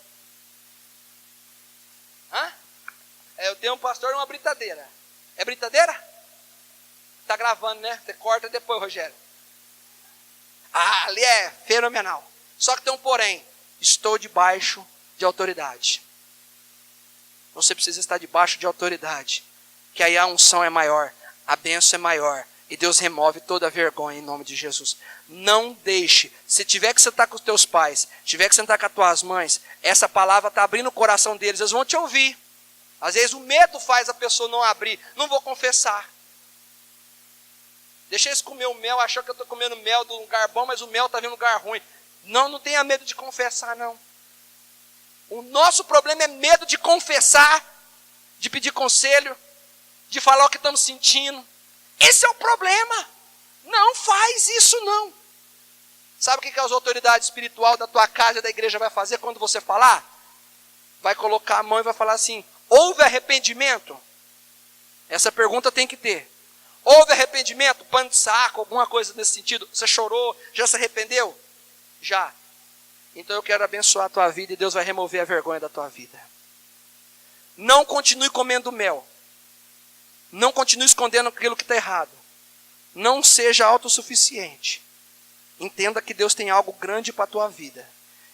Eu tenho um pastor e uma britadeira. É britadeira? Tá gravando, né? Você corta depois, Rogério. Ah, ali é fenomenal. Só que tem um porém. Estou debaixo de autoridade. Você precisa estar debaixo de autoridade. Que aí a unção é maior, a bênção é maior. E Deus remove toda a vergonha em nome de Jesus. Não deixe. Se tiver que sentar com os teus pais, tiver que sentar com as tuas mães, essa palavra está abrindo o coração deles. Eles vão te ouvir. Às vezes o medo faz a pessoa não abrir. Não vou confessar. Deixa eles comer o mel, achou que eu estou comendo mel de um lugar bom, mas o mel está vindo de um lugar ruim. Não tenha medo de confessar, não. O nosso problema é medo de confessar, de pedir conselho, de falar o que estamos sentindo. Esse é o problema. Não faz isso, não. Sabe o que as autoridades espirituais da tua casa e da igreja vai fazer quando você falar? Vai colocar a mão e vai falar assim: houve arrependimento? Essa pergunta tem que ter. Houve arrependimento? Pano de saco, alguma coisa nesse sentido? Você chorou? Já se arrependeu? Já. Então eu quero abençoar a tua vida e Deus vai remover a vergonha da tua vida. Não continue comendo mel. Não continue escondendo aquilo que está errado. Não seja autossuficiente. Entenda que Deus tem algo grande para a tua vida.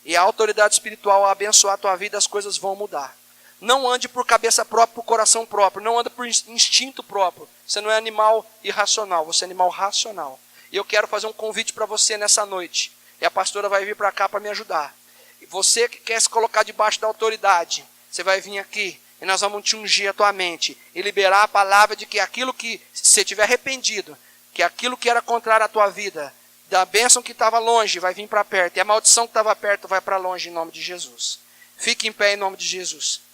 E a autoridade espiritual, ao abençoar a tua vida, as coisas vão mudar. Não ande por cabeça própria, por coração próprio. Não ande por instinto próprio. Você não é animal irracional, você é animal racional. E eu quero fazer um convite para você nessa noite. E a pastora vai vir para cá para me ajudar. E você que quer se colocar debaixo da autoridade, você vai vir aqui e nós vamos te ungir a tua mente e liberar a palavra de que aquilo que, se você estiver arrependido, que aquilo que era contrário à tua vida, da bênção que estava longe, vai vir para perto. E a maldição que estava perto vai para longe em nome de Jesus. Fique em pé em nome de Jesus.